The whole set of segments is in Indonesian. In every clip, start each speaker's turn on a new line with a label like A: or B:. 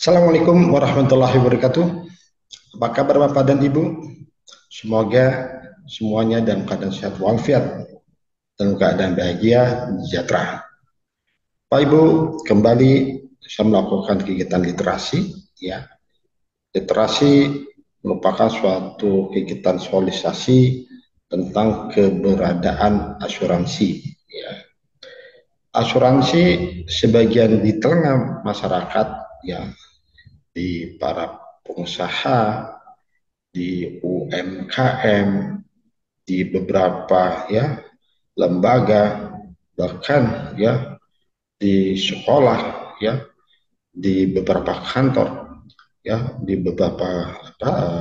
A: Assalamualaikum warahmatullahi wabarakatuh. Apa kabar Bapak dan Ibu? Semoga semuanya dalam keadaan sehat walafiat, dalam keadaan bahagia, sejahtera. Pak Ibu, kembali saya melakukan kegiatan literasi. Ya, literasi merupakan suatu kegiatan sosialisasi tentang keberadaan asuransi. Ya, asuransi sebagian di tengah masyarakat, ya, di para pengusaha, di UMKM, di beberapa ya lembaga, bahkan ya di sekolah, ya di beberapa kantor, ya di beberapa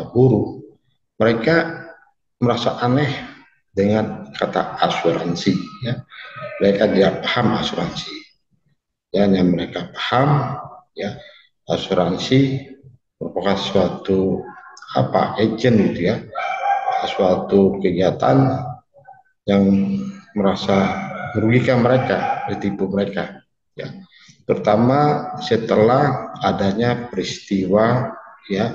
A: buruh, mereka merasa aneh dengan kata asuransi. Ya, mereka tidak paham asuransi. Dan yang mereka paham, ya, asuransi merupakan suatu agent gitu ya, suatu kegiatan yang merasa merugikan mereka, ditipu mereka, ya. Terutama setelah adanya peristiwa, ya,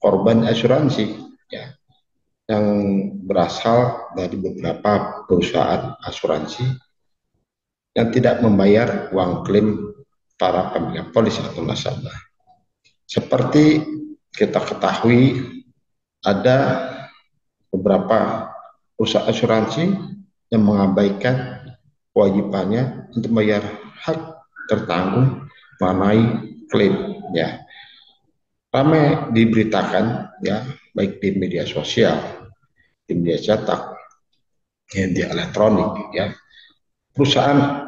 A: korban asuransi, ya, yang berasal dari beberapa perusahaan asuransi yang tidak membayar uang klaim para pemegang polis atau nasabah. Seperti kita ketahui, ada beberapa perusahaan asuransi yang mengabaikan kewajibannya untuk bayar hak tertanggung mengenai klaim, ya. Ramai diberitakan, ya, baik di media sosial, di media cetak, ya, di elektronik, ya. Perusahaan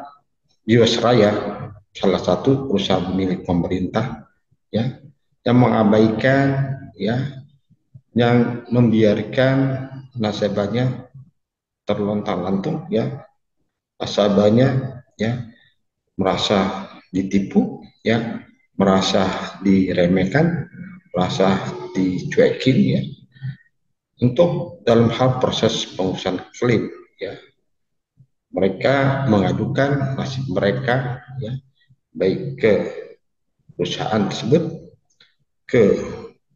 A: Jiwasraya, salah satu perusahaan milik pemerintah, ya, yang mengabaikan, ya, yang membiarkan nasabahnya terlontar-lantung, ya, nasabahnya, ya, merasa ditipu, ya, merasa diremehkan, merasa dicuekin, ya, untuk dalam hal proses pengurusan klaim, ya. Mereka mengadukan nasib mereka, ya, baik ke perusahaan tersebut, ke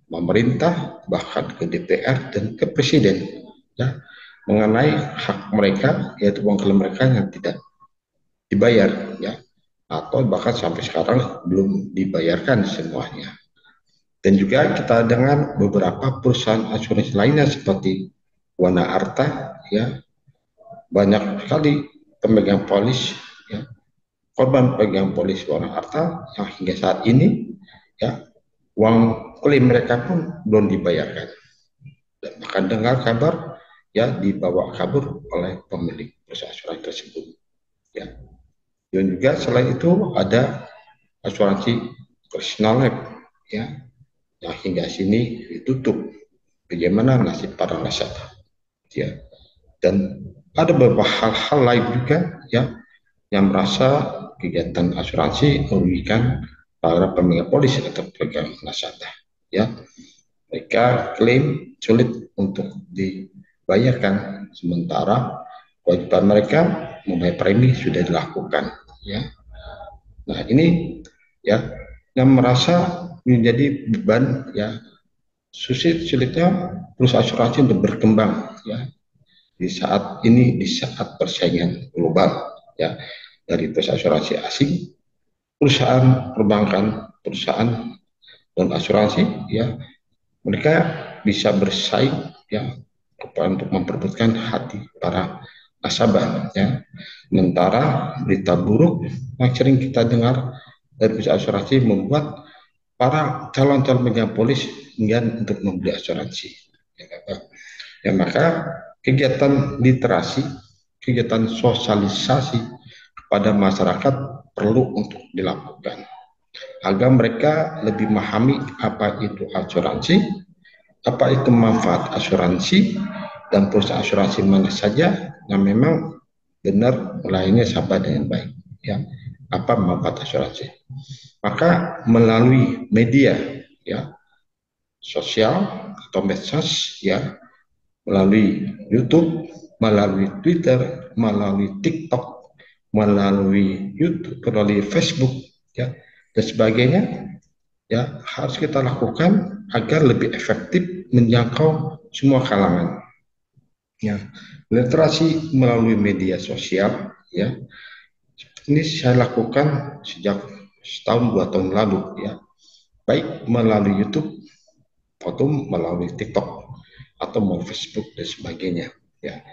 A: pemerintah, bahkan ke DPR dan ke presiden, ya, mengenai hak mereka, yaitu uang klaim mereka yang tidak dibayar, ya, atau bahkan sampai sekarang belum dibayarkan semuanya. Dan juga kita dengar beberapa perusahaan asuransi lainnya seperti Wana Arta, ya, banyak sekali pemegang polis, ya, korban pemegang polis Wana Arta yang hingga saat ini, ya, uang klaim mereka pun belum dibayarkan. Dan bahkan dengar kabar, ya, dibawa kabur oleh pemilik perusahaan asuransi tersebut, ya. Dan juga selain itu ada asuransi personal Lab, ya, yang hingga sini ditutup. Bagaimana nasib para nasabah, ya. Dan ada beberapa hal-hal lain juga, ya, yang merasa kegiatan asuransi merugikan para pemegang polis atau pemegang nasabah, ya. Mereka klaim sulit untuk dibayarkan, sementara kewajiban mereka membayar premi sudah dilakukan, ya. Nah, ini, ya, yang merasa menjadi beban, ya, sulit-sulitnya perusahaan asuransi untuk berkembang, ya, di saat ini, di saat persaingan global, ya, dari perusahaan asuransi asing, perusahaan perbankan, perusahaan dan asuransi, ya, mereka bisa bersaing, ya, untuk memperebutkan hati para nasabah, ya. Sementara berita buruk yang sering kita dengar dari perusahaan asuransi membuat para calon-calon pemegang polis enggan untuk membeli asuransi, ya, ya. Maka kegiatan literasi, kegiatan sosialisasi kepada masyarakat perlu untuk dilakukan agar mereka lebih memahami apa itu asuransi, apa itu manfaat asuransi, dan perusahaan asuransi mana saja yang memang benar melayani nasabah dengan baik, ya, apa manfaat asuransi. Maka melalui media, ya, sosial atau medsos, ya, melalui YouTube, melalui Twitter, melalui TikTok, melalui YouTube, melalui Facebook, ya, dan sebagainya, ya harus kita lakukan agar lebih efektif menjangkau semua kalangan. Ya, literasi melalui media sosial, ya, ini saya lakukan sejak setahun 2 tahun lalu, ya, baik melalui YouTube atau melalui TikTok atau melalui Facebook dan sebagainya. Ya,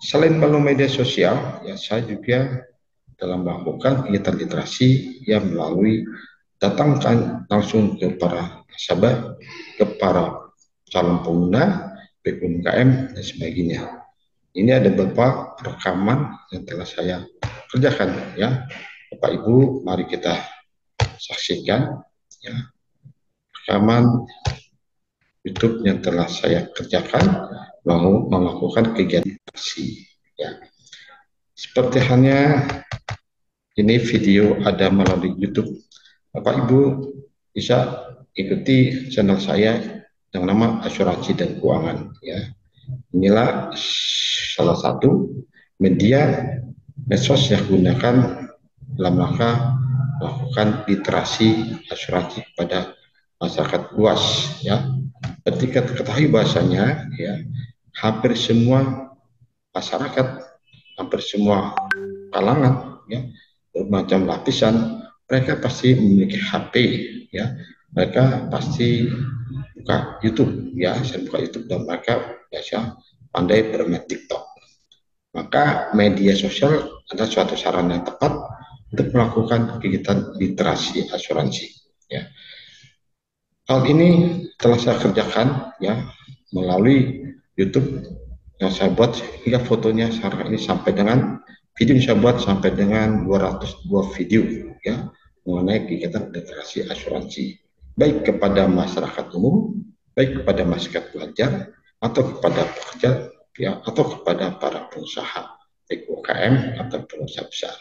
A: selain melalui media sosial, ya saya juga dalam melakukan kegiatan literasi yang melalui datangkan langsung ke para nasabah, ke para calon pengguna, PPUMKM dan sebagainya. Ini ada beberapa rekaman yang telah saya kerjakan, ya. Bapak Ibu, mari kita saksikan, ya, rekaman YouTube yang telah saya kerjakan mau melakukan kegiatan literasi, ya. Seperti halnya ini video ada melalui YouTube. Bapak Ibu bisa ikuti channel saya yang nama Asuransi dan Keuangan, ya. Inilah salah satu media medsos yang gunakan dalam rangka melakukan literasi asuransi kepada masyarakat luas, ya. Ketika ketahui bahasanya, ya, hampir semua masyarakat, hampir semua kalangan, ya, bermacam lapisan, mereka pasti memiliki HP, ya, mereka pasti buka YouTube, ya, saya buka YouTube dan mereka biasa pandai bermain TikTok. Maka media sosial adalah suatu sarana yang tepat untuk melakukan kegiatan literasi asuransi, ya. Hal ini telah saya kerjakan, ya, melalui YouTube yang saya buat hingga fotonya sekarang ini sampai dengan video yang saya buat sampai dengan 202 video, ya, mengenai kegiatan literasi asuransi baik kepada masyarakat umum, baik kepada masyarakat pelajar atau kepada pekerja, ya, atau kepada para pengusaha baik UKM atau pengusaha besar.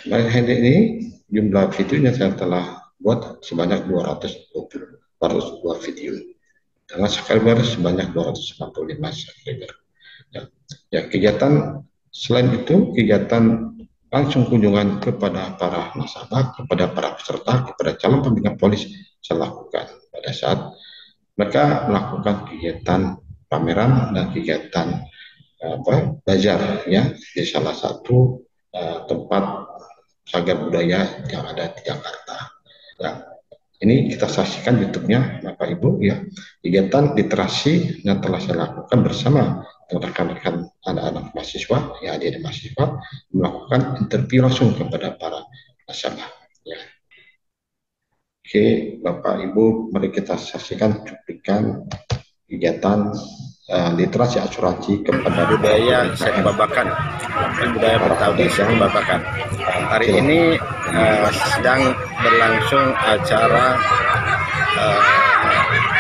A: Hari ini jumlah videonya saya telah buat sebanyak 202 video dengan subscriber sebanyak 245 subscriber. Ya, ya, kegiatan selain itu kegiatan langsung kunjungan kepada para nasabah, kepada para peserta, kepada calon pembina polis saya lakukan pada saat mereka melakukan kegiatan pameran dan kegiatan bazar, ya, di salah satu tempat cagar budaya yang ada di Jakarta. Ya, ini kita saksikan YouTube-nya Bapak Ibu, ya, kegiatan literasi yang telah saya lakukan bersama rekan-rekan anak-anak mahasiswa, ya, adik-adik mahasiswa, melakukan interview langsung kepada para nasabah, ya. Oke, Bapak Ibu, mari kita saksikan cuplikan kegiatan literasi asuransi kepada
B: budaya Seni Babakan, budaya Betawi Seni Babakan. Hari ini sedang berlangsung acara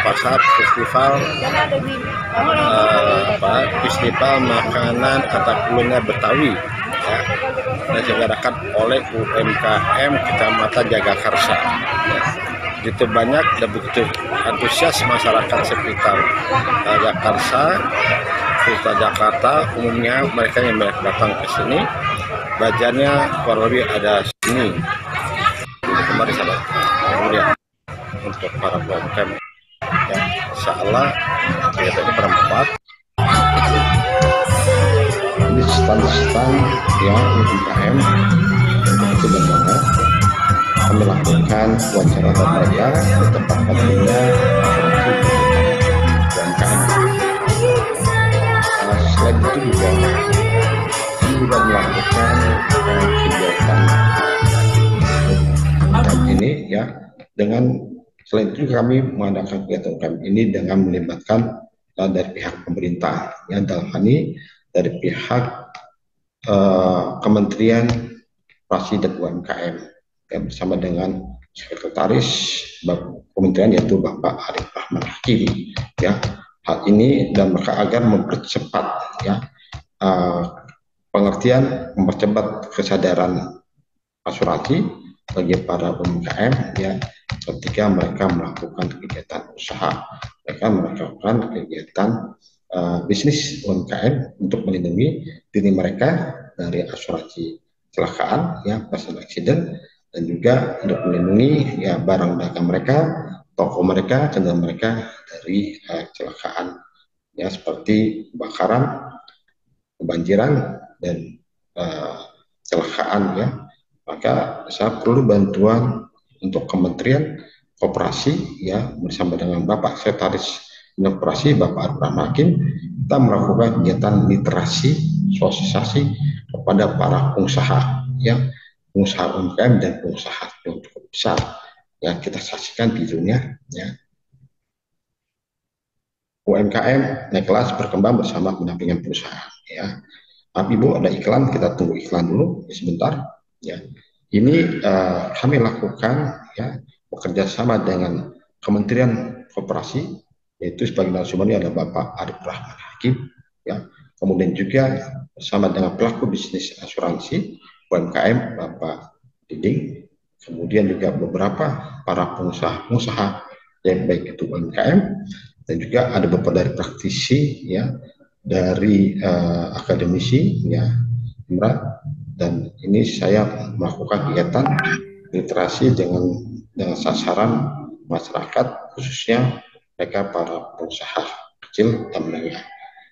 B: pasar festival festival makanan atau kuliner Betawi, ya, yang diselenggarakan oleh UMKM Kecamatan Jagakarsa. Ya. Begitu banyak dan begitu antusias masyarakat sekitar Jakarta, sekitar Jakarta umumnya mereka yang datang ke sini, belajarnya kurang lebih ada sini. Kemarin sahabat, kemudian untuk para UMKM, ya, insya Allah kegiatan ini bermanfaat.
A: Ini stand-stand, ya, UMKM itu bagaimana kami lakukan wawancara mereka di tempat kadernya UMKM. Selain itu juga kami juga melakukan kegiatan ini, ya, dengan selain itu kami mengadakan kegiatan kami ini dengan melibatkan dari pihak pemerintah, ya, dalam hal ini dari pihak Kementerian Koperasi dan UMKM, ya, bersama dengan sekretaris kementerian yaitu Bapak Arif Rahman Hakimi, ya. Hal ini dan mereka agar mempercepat, ya, pengertian, mempercepat kesadaran asuransi bagi para UMKM, ya, ketika mereka melakukan kegiatan usaha, mereka melakukan kegiatan bisnis UMKM untuk melindungi diri mereka dari asuransi kecelakaan, ya, personal accident, dan juga untuk melindungi ya barang dagang mereka, toko mereka, kendaraan mereka dari kecelakaan ya seperti kebakaran, kebanjiran dan kecelakaan ya. Maka saya perlu bantuan untuk Kementerian Koperasi ya bersama dengan Bapak Sekretaris Koperasi Bapak Arif Hakim, kita melakukan kegiatan literasi sosialisasi kepada para pengusaha ya, pengusaha UMKM dan pengusaha yang cukup besar ya. Kita saksikan videonya ya. UMKM naik kelas berkembang bersama pendampingan perusahaan ya. Ibu ada iklan, kita tunggu iklan dulu sebentar ya. Ini kami lakukan ya bekerja sama dengan Kementerian Koperasi, yaitu sebagai narasumbernya ada Bapak Arif Rahman Hakim ya. Kemudian juga bersama dengan pelaku bisnis asuransi UMKM Bapak Diding, kemudian juga beberapa para pengusaha-pengusaha yang baik itu UMKM, dan juga ada beberapa dari praktisi ya, dari akademisi ya Imran, dan ini saya melakukan kegiatan literasi dengan sasaran masyarakat khususnya mereka para pengusaha kecil dan menengah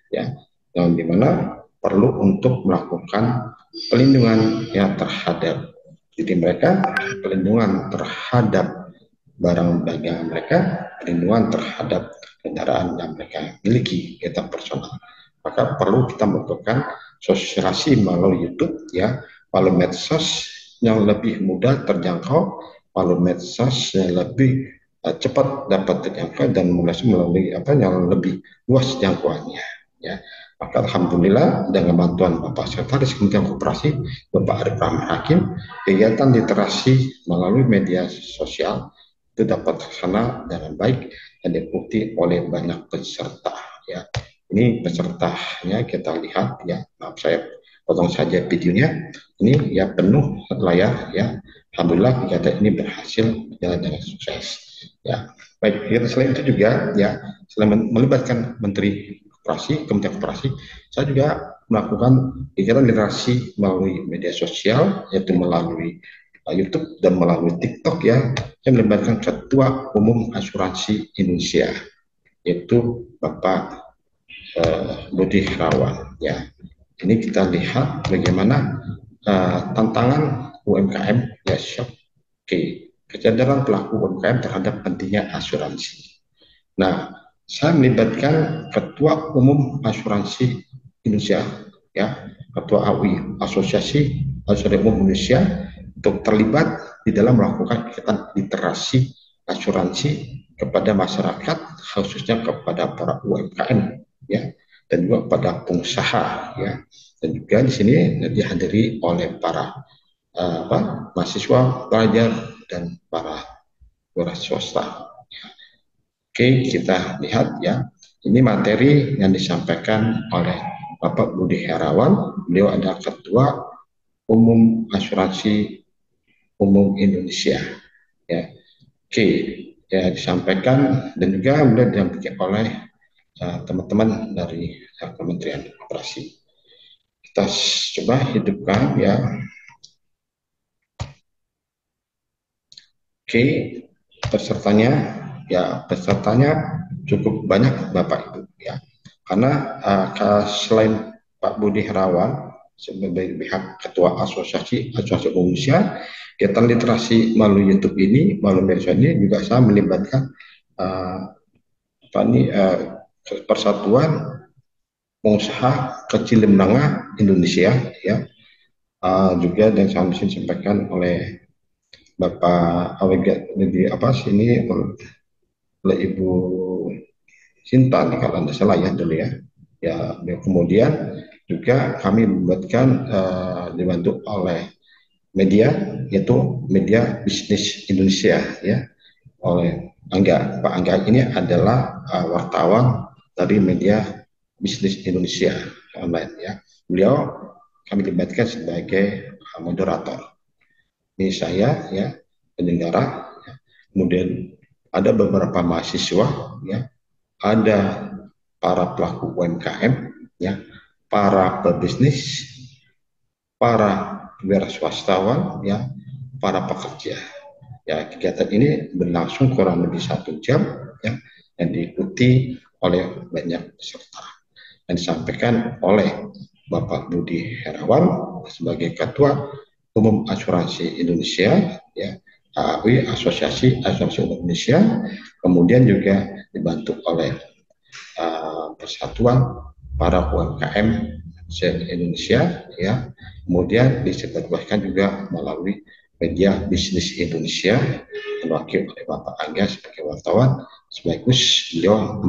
A: ya, yang dimana perlu untuk melakukan pelindungan ya terhadap diri mereka, pelindungan terhadap barang dagangan mereka, pelindungan terhadap kendaraan yang mereka miliki, data personal. Maka perlu kita melakukan sosialisasi melalui YouTube ya, melalui medsos yang lebih mudah terjangkau, melalui medsos yang lebih cepat dapat terjangkau, dan melalui apa yang lebih luas jangkauannya ya. Maka alhamdulillah dengan bantuan Bapak Sekretaris Kementerian Koperasi Bapak Arif Rahman Hakim, kegiatan literasi melalui media sosial itu dapat terlaksana dengan baik dan diikuti oleh banyak peserta ya. Ini pesertanya kita lihat ya, maaf saya potong saja videonya. Ini ya penuh layar ya. Alhamdulillah kegiatan ini berhasil berjalan dengan sukses ya. Baik, selain itu juga ya, selain melibatkan Menteri Koperasi, Kementerian Koperasi, saya juga melakukan kegiatan literasi melalui media sosial, yaitu melalui YouTube dan melalui TikTok ya, yang melibatkan Ketua Umum Asuransi Indonesia, yaitu Bapak Budi Herawan ya. Ini kita lihat bagaimana tantangan UMKM ya, kesadaran pelaku UMKM terhadap pentingnya asuransi. Nah, saya melibatkan Ketua Umum Asuransi Indonesia ya, Ketua AUI Asosiasi Asuransi Umum Indonesia, untuk terlibat di dalam melakukan kegiatan literasi asuransi kepada masyarakat, khususnya kepada para UMKM ya, dan juga kepada pengusaha ya. Dan juga di sini dihadiri oleh para mahasiswa, pelajar, dan para wira swasta. Oke, kita lihat ya. Ini materi yang disampaikan oleh Bapak Budi Herawan. Beliau adalah Ketua Umum Asuransi Umum Indonesia. Ya. Oke, ya disampaikan dan juga beliau didampingi oleh teman-teman dari Kementerian Koperasi. Kita coba hidupkan ya. Oke, pesertanya cukup banyak Bapak Ibu ya, karena selain Pak Budi Herawan sebagai pihak Ketua Asosiasi Indonesia, kegiatan literasi melalui YouTube ini, melalui media ini juga saya melibatkan Persatuan Pengusaha Kecil dan Menengah Indonesia ya, juga dan saya disampaikan oleh Bapak oleh Ibu Sinta nih kalau tidak salah ya dulu ya. Ya, kemudian juga kami membuatkan dibantu oleh media, yaitu Media Bisnis Indonesia ya, oleh Angga. Pak Angga ini adalah wartawan dari Media Bisnis Indonesia online ya. Beliau kami libatkan sebagai moderator. Ini saya ya, penyelenggara ya. Kemudian ada beberapa mahasiswa ya, ada para pelaku UMKM ya, para pebisnis, para wira swastawan ya, para pekerja. Ya, kegiatan ini berlangsung kurang lebih 1 jam, ya, yang diikuti oleh banyak peserta. Yang disampaikan oleh Bapak Budi Herawan sebagai Ketua Umum Asuransi Indonesia, ya, AAI, Asosiasi Asuransi Indonesia, kemudian juga dibantu oleh Persatuan para UMKM se-Indonesia, ya, kemudian disebarluaskan juga melalui media bisnis Indonesia diwakili oleh Bapak Angga sebagai wartawan, sekaligus beliau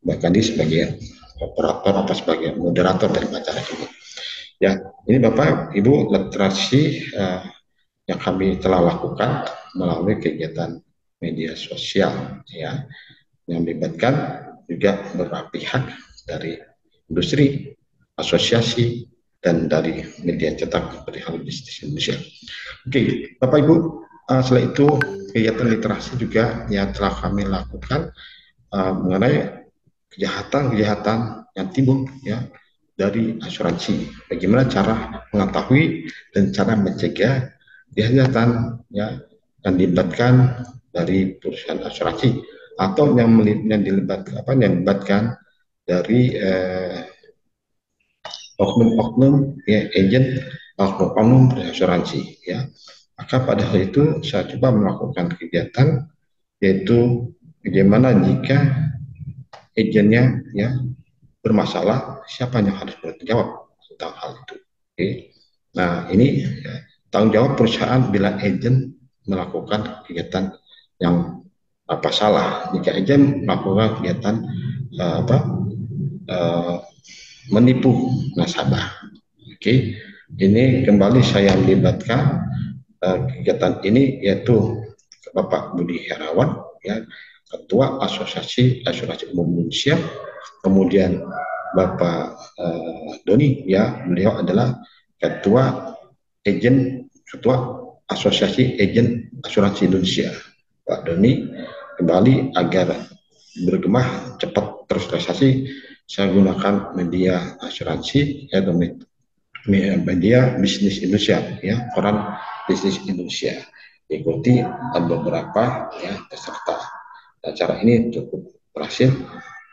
A: bahkan di sebagai operator atau sebagai moderator dari acara ini. Ya, ini Bapak Ibu literasi yang kami telah lakukan melalui kegiatan media sosial, ya, yang melibatkan juga beberapa pihak dari industri, asosiasi, dan dari media cetak seperti Halo Bisnis Indonesia. Oke, Bapak Ibu, setelah itu kegiatan literasi juga yang telah kami lakukan mengenai kejahatan-kejahatan yang timbul, ya, dari asuransi. Bagaimana cara mengetahui dan cara mencegah kejahatan, ya, yang dilibatkan dari perusahaan asuransi atau yang dilibatkan dari oknum-oknum, ya, agent, oknum asuransi, ya. Maka pada hal itu saya coba melakukan kegiatan, yaitu bagaimana jika agennya, ya, bermasalah, siapa yang harus bertanggung jawab tentang hal itu. Oke. Nah, ini, ya, tanggung jawab perusahaan bila agen melakukan kegiatan yang salah. Jika agen melakukan kegiatan menipu nasabah. Oke, ini kembali saya melibatkan kegiatan ini, yaitu Bapak Budi Herawan, ya, Ketua Asosiasi Asuransi Umum Indonesia, kemudian Bapak Doni, ya, beliau adalah Ketua Asosiasi Agen Asuransi Indonesia. Pak Doni kembali agar bergema cepat terrealisasi, saya gunakan media asuransi, ya, media bisnis Indonesia, ya, koran bisnis Indonesia, diikuti beberapa, ya, peserta. Acara ini cukup berhasil.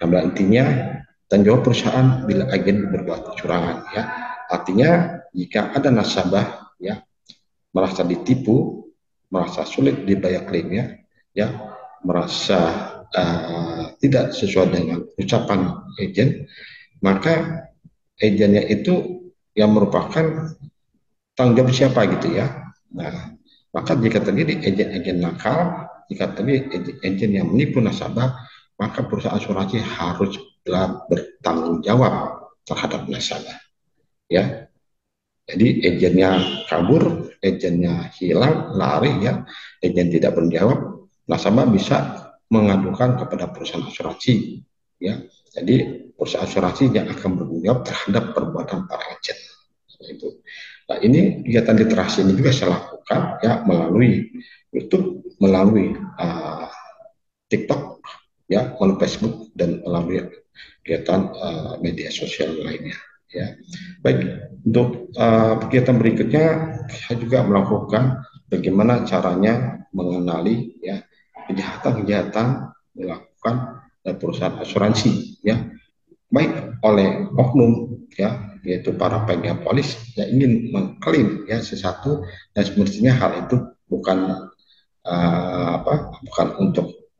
A: Nah, intinya tanggung jawab perusahaan bila agen berbuat kecurangan, ya, artinya jika ada nasabah, ya, merasa ditipu, merasa sulit dibayar klaimnya, ya, merasa tidak sesuai dengan ucapan agen, maka agennya itu yang merupakan tanggung jawab siapa, gitu, ya. Nah, maka jika terjadi agen-agen nakal, jika terjadi agen yang menipu nasabah, maka perusahaan asuransi harus bertanggung jawab terhadap nasabah, ya. Jadi agennya kabur, agennya hilang, lari, ya, agen tidak berjawab, nasabah bisa mengadukan kepada perusahaan asuransi, ya. Jadi perusahaan asuransi yang akan bertanggung jawab terhadap perbuatan para agen. Itu. Nah, ini kegiatan literasi ini juga saya lakukan, ya, melalui YouTube, melalui TikTok, ya, melalui Facebook, dan melalui kegiatan media sosial lainnya, ya. Baik, untuk kegiatan berikutnya saya juga melakukan bagaimana caranya mengenali, ya, kejahatan-kejahatan dilakukan oleh perusahaan asuransi, ya, baik oleh oknum, ya, yaitu para pemegang polis yang ingin mengklaim, ya, sesuatu dan semestinya hal itu bukan bukan untuk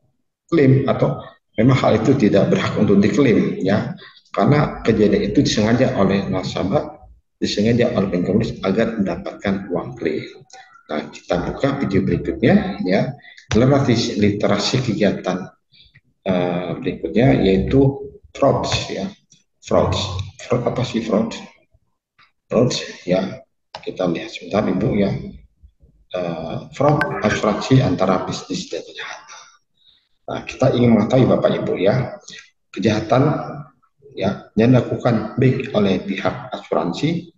A: klaim, atau memang hal itu tidak berhak untuk diklaim, ya, karena kejadian itu disengaja oleh nasabah, disengaja oleh pemegang polis agar mendapatkan uang klaim. Nah, kita buka video berikutnya, ya, literasi kegiatan berikutnya, yaitu fraud, ya. Fraud apa sih fraud? Fraud, ya, kita lihat sebentar, Ibu, ya. Fraud asuransi antara bisnis dan kejahatan. Nah, kita ingin mengetahui, Bapak Ibu, ya, kejahatan, ya, yang dilakukan baik oleh pihak asuransi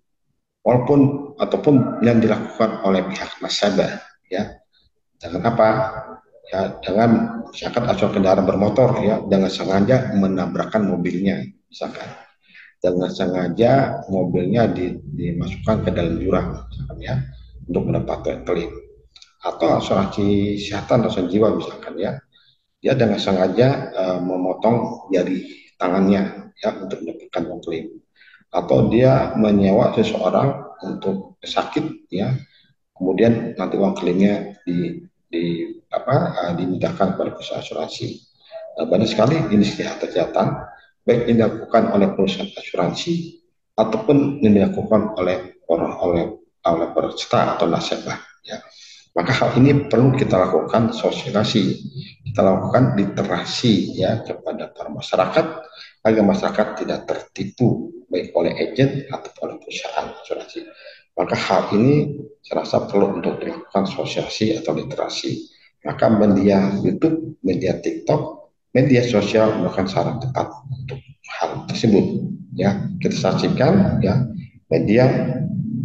A: ataupun yang dilakukan oleh pihak nasabah, ya. Dengan apa? Ya, dengan misalkan asuransi kendaraan bermotor, ya, dengan sengaja menabrakkan mobilnya, misalkan dengan sengaja mobilnya dimasukkan ke dalam jurang, misalkan, ya, untuk mendapatkan klaim. atau asuransi kesehatan asuransi jiwa misalkan ya, dia dengan sengaja memotong jari tangannya ya untuk mendapatkan uang klaim, atau dia menyewa seseorang untuk sakit ya, kemudian nanti uang klaimnya dimintakan kepada perusahaan asuransi. Banyak sekali jenis kejahatan baik yang dilakukan oleh perusahaan asuransi ataupun yang dilakukan oleh oleh peserta atau nasabah ya. Maka hal ini perlu kita lakukan sosialisasi, kita lakukan literasi ya kepada para masyarakat agar masyarakat tidak tertipu baik oleh agen atau oleh perusahaan asuransi. Maka hal ini saya rasa perlu untuk dilakukan sosialisasi atau literasi. Maka media YouTube, media TikTok, media sosial merupakan saran tepat untuk hal tersebut. Ya, kita saksikan ya media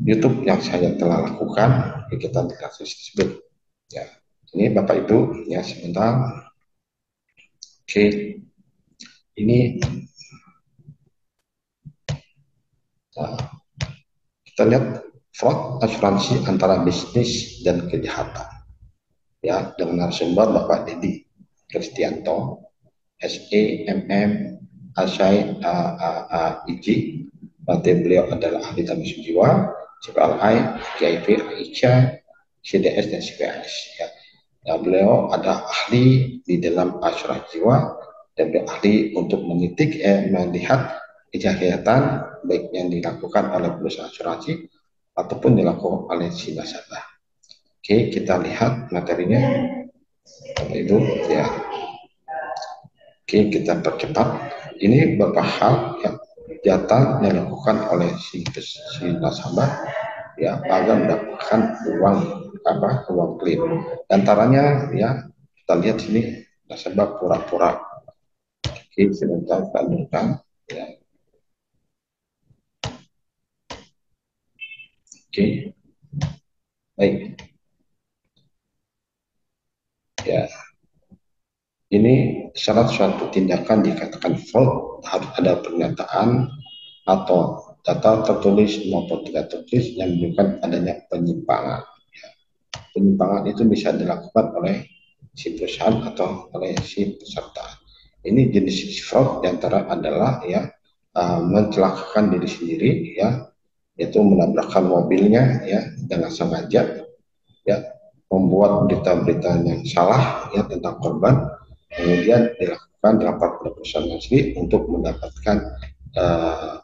A: YouTube yang saya telah lakukan kegiatan literasi tersebut. Ya, ini Bapak Ibu ya sebentar. Oke, ini nah, kita lihat fraud asuransi antara bisnis dan kejahatan. Ya, dengan narasumber Bapak Dedi Kristianto, SEMM, Asai IJ. Berarti beliau adalah ahli teknik jiwa, CPLI, KIV, Aisyah, CDS dan CPS. Ya. Nah, beliau ada ahli di dalam asuransi jiwa dan beliau ahli untuk melihat kejahatan baik yang dilakukan oleh perusahaan asuransi ataupun dilakukan oleh si nasabah. Oke, kita lihat materinya itu ya. Oke, kita percepat. Ini beberapa hal yang kejahatan yang dilakukan oleh si nasabah ya agar mendapatkan uang klaim. Antaranya ya kita lihat sini nasabah pura-pura. Oke, sebentar kita lanjutkan ya. Oke, baik ya. Ini syarat suatu tindakan dikatakan fraud harus ada pernyataan atau data tertulis maupun tidak tertulis yang menunjukkan adanya penyimpangan. Penyimpangan itu bisa dilakukan oleh si perusahaan atau oleh si peserta. Ini jenis fraud diantara adalah ya mencelakakan diri sendiri ya, yaitu menabrakkan mobilnya ya dengan sengaja ya, membuat berita-berita yang salah ya tentang korban, kemudian dilakukan rapat pada perusahaan asli untuk mendapatkan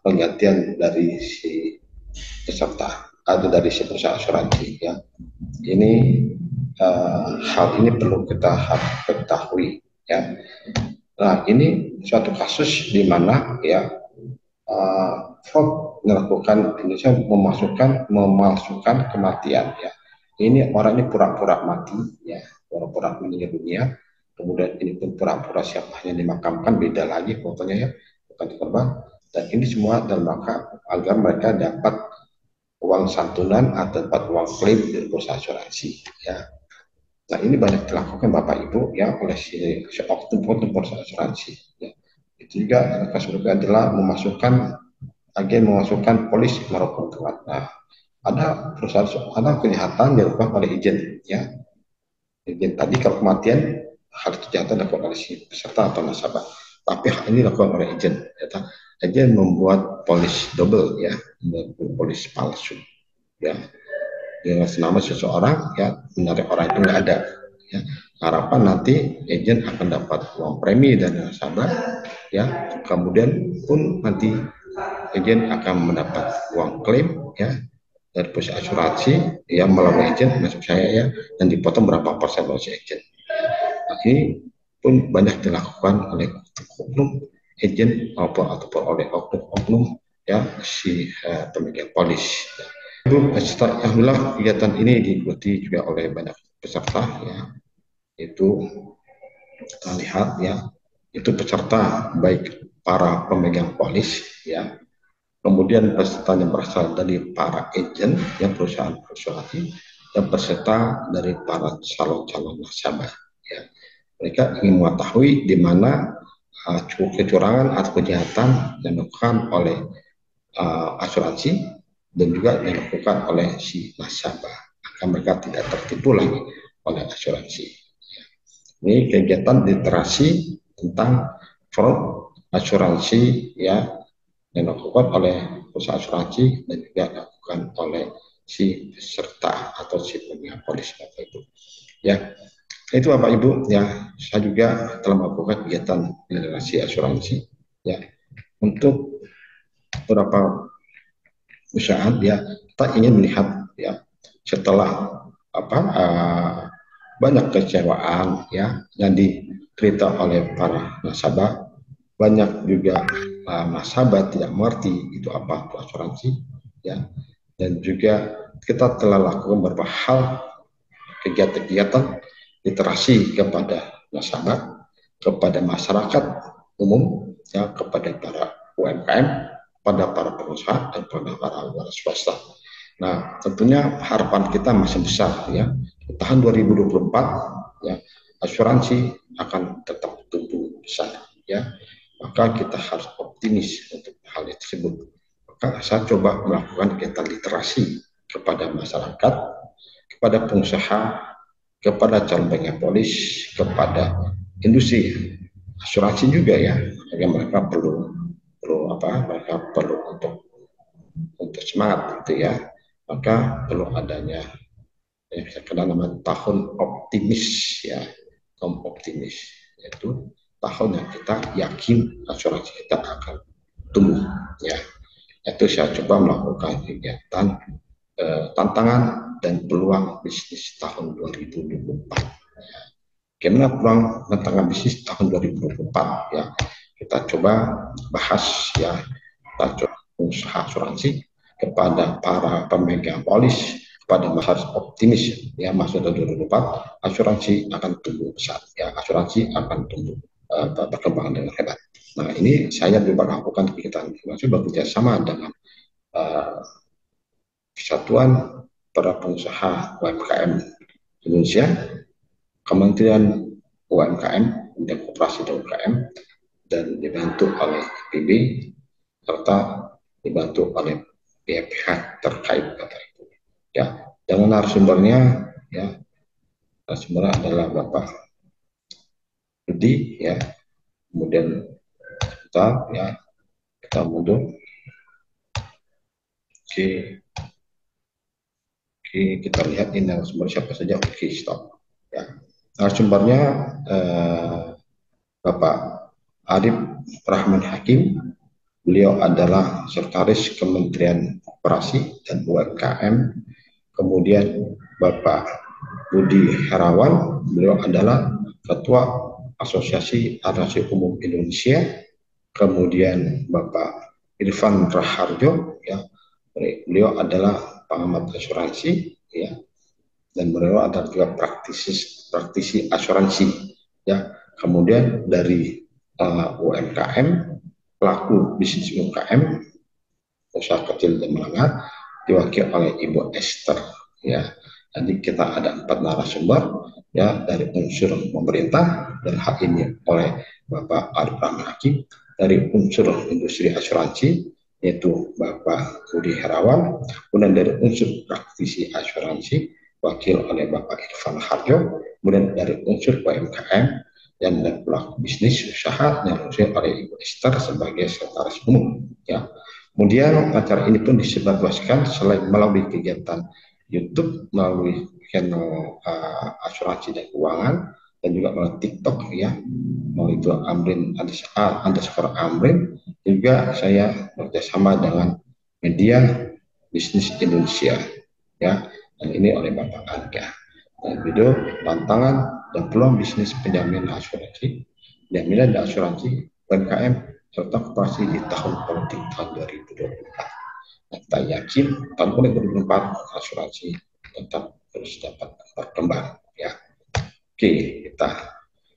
A: penggantian dari si peserta atau dari si perusahaan asuransi ya. Ini hal ini perlu kita ketahui ya. Nah, ini suatu kasus di mana ya fraud melakukan Indonesia memalsukan kematian ya. Ini orang ini pura-pura mati ya, pura-pura meninggal dunia, kemudian ini pun pura-pura siapanya dimakamkan, beda lagi fotonya ya, bukan korban. Dan ini semua dalam rangka agar mereka dapat uang santunan atau dapat uang klaim dari perusahaan asuransi ya. Nah, ini banyak dilakukan Bapak Ibu ya oleh si oknum perusahaan asuransi ya. Itu juga kasus adalah memasukkan polis maupun kuat. Nah, ada kejahatan dilakukan oleh izin ya. Izin tadi kalau kematian hal kejahatan dilakukan oleh si peserta atau nasabah. Tapi hal ini dilakukan oleh izin. Ya, izin membuat polis double ya, polis palsu ya. Dengan nama seseorang ya menarik orang itu nggak ada. Ya. Harapan nanti agent akan dapat uang premi dari nasabah ya. Kemudian pun nanti agent akan mendapat uang klaim ya dari perusahaan asuransi yang melalui agent masuk saya ya, dan dipotong berapa persen oleh si agent. Nah, ini pun banyak dilakukan oleh oknum agent ataupun oleh oknum ya si pemegang polis. Alhamdulillah kegiatan ini diikuti juga oleh banyak peserta ya. Itu kita lihat ya, itu peserta baik para pemegang polis ya, kemudian peserta yang berasal dari para agen yang perusahaan asuransi, dan peserta dari para calon-calon nasabah ya. Mereka ingin mengetahui di mana kecurangan atau kejahatan yang dilakukan oleh asuransi dan juga dilakukan oleh si nasabah agar mereka tidak tertipu lagi oleh asuransi. Ini kegiatan literasi tentang fraud asuransi ya, yang dilakukan oleh perusahaan asuransi dan juga dilakukan oleh si peserta atau si pengguna polis itu. Ya, itu Bapak Ibu ya, saya juga telah melakukan kegiatan literasi asuransi ya untuk beberapa perusahaan ya. Kita ingin melihat ya setelah banyak kecewaan ya yang diterita oleh para nasabah, banyak juga nasabah tidak mengerti itu apa itu asuransi ya, dan juga kita telah lakukan beberapa hal kegiatan-kegiatan literasi kepada nasabah, kepada masyarakat umum ya, kepada para UMKM, pada para pengusaha dan pada para wira swasta. Nah, tentunya harapan kita masih besar ya. Di tahun 2024 ya, asuransi akan tetap tumbuh besar ya. Maka kita harus optimis untuk hal tersebut. Maka saya coba melakukan kegiatan literasi kepada masyarakat, kepada pengusaha, kepada calon pengguna polis, kepada industri asuransi juga ya, yang mereka perlu mereka perlu untuk semangat gitu ya. Maka perlu adanya saya kenal nama tahun optimis ya, tahun optimis, yaitu tahun yang kita yakin asuransi kita akan tumbuh ya. Itu saya coba melakukan kegiatan tantangan dan peluang bisnis tahun 2024 ya. Gimana peluang tantangan bisnis tahun 2024 ya, kita coba bahas ya. Kita coba usaha asuransi kepada para pemegang polis, kepada masyarakat optimis ya, masuk tahun 2024 asuransi akan tumbuh besar ya, asuransi akan tumbuh berkembang dengan hebat. Nah, ini saya juga melakukan kegiatan asuransi bekerja sama dengan Kesatuan para Pengusaha UMKM Indonesia, Kementerian UMKM dan Koperasi UMKM, dan dibantu oleh PB serta dibantu oleh pihak-pihak terkait ya. Dengan narasumbernya ya, narasumbernya adalah Bapak Rudi ya. Kemudian kita mundur. Oke, kita lihat ini narasumber siapa saja. Oke, stop ya. Narasumbernya Bapak Arif Rahman Hakim. Beliau adalah Sekretaris Kementerian Koperasi dan UMKM. Kemudian Bapak Budi Herawan, beliau adalah Ketua Asosiasi Asuransi Umum Indonesia. Kemudian Bapak Irfan Raharjo, ya, beliau adalah pengamat asuransi, ya, dan beliau adalah juga praktisi asuransi, ya. Kemudian dari UMKM, pelaku bisnis UMKM, usaha kecil dan menengah, diwakili oleh Ibu Esther ya. Jadi kita ada 4 narasumber ya, dari unsur pemerintah dan hal ini oleh Bapak Arif Rahman Hakim, dari unsur industri asuransi yaitu Bapak Budi Herawan, kemudian dari unsur praktisi asuransi wakil oleh Bapak Irfan Harjo, kemudian dari unsur UMKM dan pelaku bisnis usaha yang diusung oleh Ibu Esther sebagai sekretaris umum ya. Kemudian acara ini pun disebarluaskan selain melalui kegiatan YouTube, melalui channel asuransi dan keuangan, dan juga melalui TikTok ya, melalui itu Amrin, juga saya bekerjasama dengan media bisnis Indonesia ya, dan ini oleh Bapak Angga. Dan video tantangan dan peluang bisnis penjaminan asuransi, jaminan dan asuransi UMKM serta koperasi di tahun politik tahun 2024. Nah, kita yakin tahun 2024 asuransi tetap terus dapat berkembang ya. Oke, kita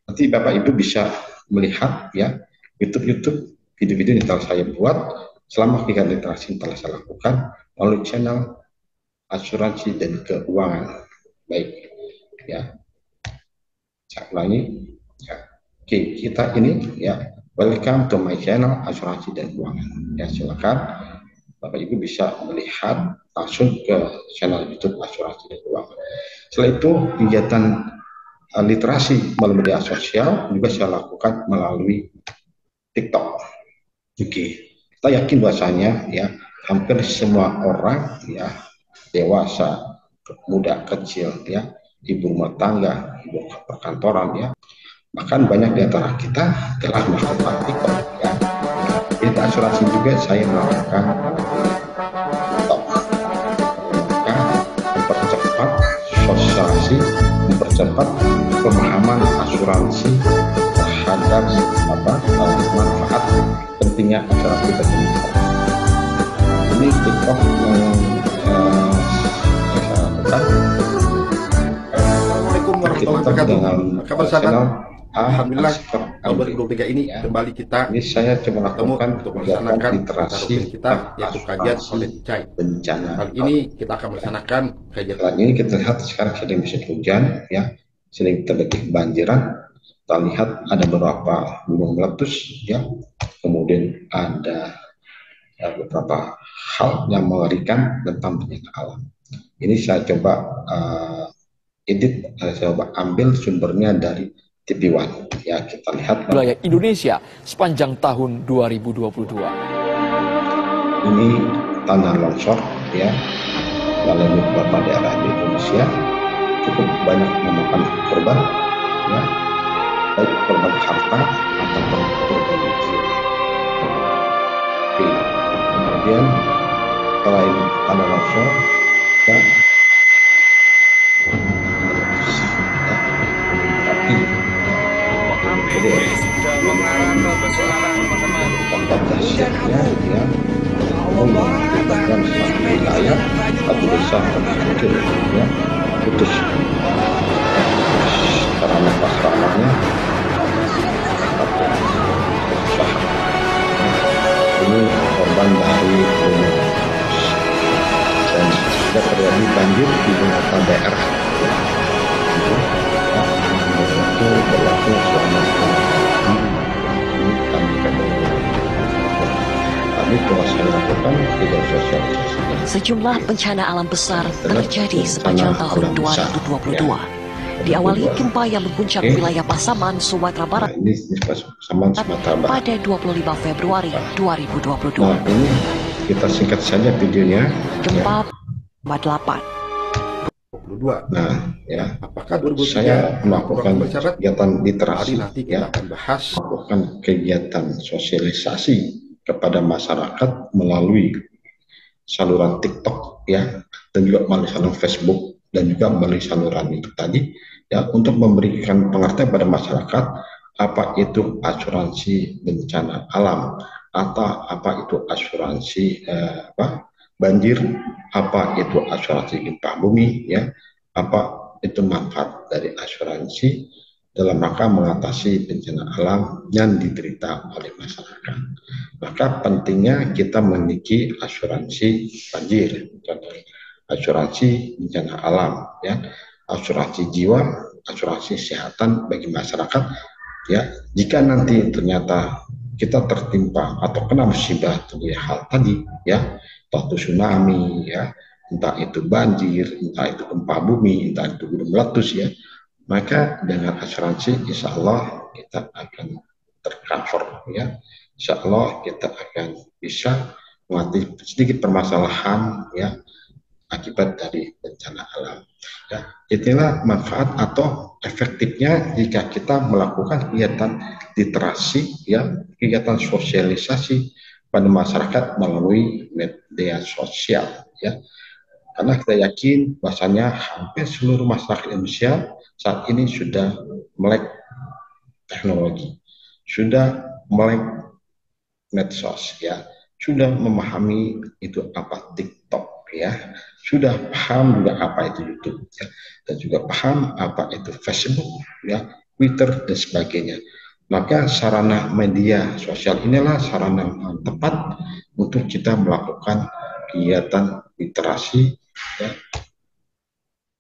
A: nanti Bapak Ibu bisa melihat ya YouTube video-video yang telah saya buat selama kegiatan literasi yang telah saya lakukan melalui channel asuransi dan keuangan. Baik ya, saya ulangi ya. Oke, kita ini ya, welcome to my channel asuransi dan keuangan ya. Silakan Bapak Ibu bisa melihat langsung ke channel YouTube Asuransi Keuangan. Setelah itu kegiatan literasi melalui media sosial juga saya lakukan melalui TikTok. Oke, kita yakin bahasanya ya hampir semua orang ya dewasa, muda, kecil ya, ibu rumah tangga, ibu perkantoran ya, bahkan banyak di antara kita telah melakukan TikTok ya. Jadi asuransi juga saya melakukan TikTok, maka mempercepat sosialisasi, mempercepat pemahaman asuransi terhadap manfaat pentingnya asuransi tertentu. Ini TikTok yang saya lakukan.
B: Assalamualaikum warahmatullahi wabarakatuh. Kabar sahabat? Alhamdulillah tahun 2023 ini
A: ya,
B: kembali kita
A: ini saya coba lakukan
B: untuk melaksanakan
A: literasi
B: kita yaitu kajian oleh Cai.
A: Bencana.
B: Kali ini kita akan melaksanakan kajian.
A: Kali ini kita lihat sekarang sedang musim hujan ya, sedang terjadi banjiran. Kita lihat ada beberapa gunung meletus ya, kemudian ada beberapa hal yang mengerikan tentang bencana alam. Ini saya coba edit, saya coba ambil sumbernya dari TV One ya, kita lihat
C: wilayah Indonesia sepanjang tahun 2022.
A: Ini tanah longsor ya, dalam beberapa daerah di Indonesia cukup banyak memakan korban ya, baik korban harta ataupun korban jiwa. Oke, kemudian selain tanah longsor ya, tapi dahsyatnya ya, mengakibatkan satu wilayah, satu desa terkecil ya, putus sarana prasarananya, usaha. Ini korban dari gunung dan sudah terjadi banjir di beberapa daerah. Itu berlaku selama
D: Sejumlah bencana alam besar terjadi sepanjang tahun 2022. Diawali gempa yang mengguncang wilayah Pasaman, Sumatera Barat pada 25 Februari 2022.
A: Nah, ini kita singkat saja videonya.
D: Gempa 8.
A: Nah, ya,
B: apakah
A: saya melakukan kegiatan literasi
B: nanti kita akan bahas,
A: melakukan kegiatan sosialisasi kepada masyarakat melalui saluran TikTok ya, dan juga melalui saluran Facebook dan juga melalui saluran itu tadi ya, untuk memberikan pengertian pada masyarakat apa itu asuransi bencana alam, atau apa itu asuransi banjir, apa itu asuransi gempa bumi ya, apa itu manfaat dari asuransi dalam rangka mengatasi bencana alam yang diderita oleh masyarakat. Maka pentingnya kita memiliki asuransi banjir, asuransi bencana alam ya, asuransi jiwa, asuransi kesehatan bagi masyarakat ya. Jika nanti ternyata kita tertimpa atau kena musibah terjadi hal tadi ya, entah itu tsunami ya, entah itu banjir, entah itu gempa bumi, entah itu gunung meletus ya, maka dengan asuransi insya Allah kita akan tercover ya, insya Allah kita akan bisa mengatasi sedikit permasalahan ya akibat dari bencana alam ya. Itulah manfaat atau efektifnya jika kita melakukan kegiatan literasi ya, kegiatan sosialisasi pada masyarakat melalui media sosial ya. Karena kita yakin bahasanya hampir seluruh masyarakat Indonesia saat ini sudah melek teknologi, sudah melek medsos ya, sudah memahami itu apa TikTok ya, sudah paham juga apa itu YouTube ya, dan juga paham apa itu Facebook ya, Twitter dan sebagainya. Maka sarana media sosial inilah sarana yang tepat untuk kita melakukan kegiatan literasi ya,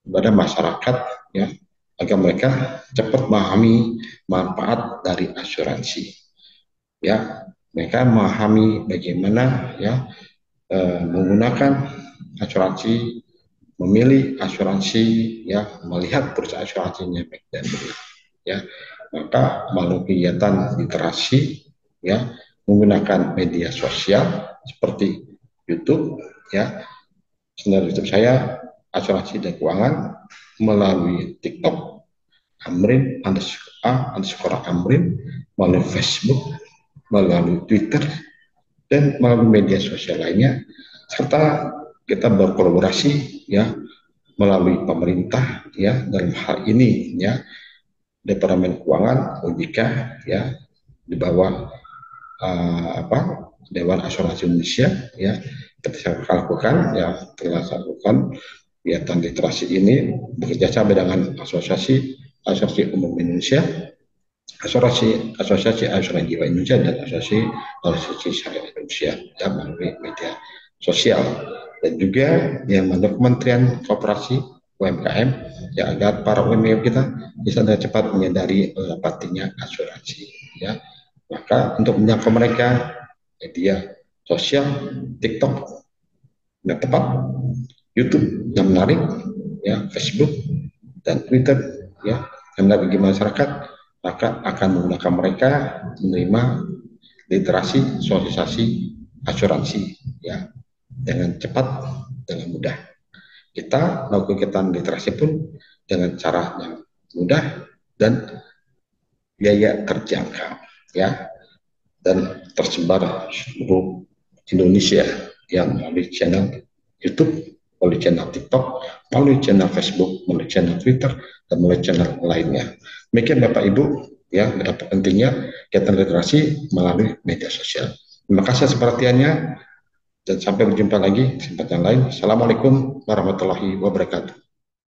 A: kepada masyarakat ya, agar mereka cepat memahami manfaat dari asuransi ya, mereka memahami bagaimana ya menggunakan asuransi, memilih asuransi, ya, melihat perusahaan asuransinya baik dan benar, ya. Maka melalui kegiatan literasi, ya, menggunakan media sosial seperti YouTube, ya, channel YouTube saya asuransi dan keuangan, melalui TikTok Amrin_A_Amrin, melalui Facebook, melalui Twitter, dan melalui media sosial lainnya, serta kita berkolaborasi, ya, melalui pemerintah, ya, dalam hal ini, ya, Departemen Keuangan OJK, ya, di bawah Dewan Asuransi Indonesia, ya, kita lakukan, ya, telah lakukan kegiatan literasi ini bekerja sama dengan Asosiasi Umum Indonesia, Asosiasi Asuransi Jiwa Indonesia, dan Asosiasi Syariah Indonesia, ya, melalui media sosial, dan juga yang melalui Kementerian Koperasi UMKM, ya, agar para UMKM kita bisa dengan cepat menyadari pentingnya asuransi, ya. Maka untuk menjangkau mereka, media sosial, TikTok yang tepat, YouTube yang menarik, ya, Facebook dan Twitter, ya, yang menarik bagi masyarakat, maka akan menggunakan mereka menerima literasi sosialisasi asuransi, ya, dengan cepat, dengan mudah. Kita melakukan kegiatan literasi pun dengan cara yang mudah dan biaya terjangkau, ya, dan tersebar seluruh Indonesia, yang melalui channel YouTube, melalui channel TikTok, melalui channel Facebook, melalui channel Twitter, dan melalui channel lainnya. Demikian Bapak Ibu, ya, betapa pentingnya kegiatan literasi melalui media sosial. Terima kasih atas perhatiannya, dan sampai berjumpa lagi di kesempatan lain. Assalamualaikum warahmatullahi wabarakatuh.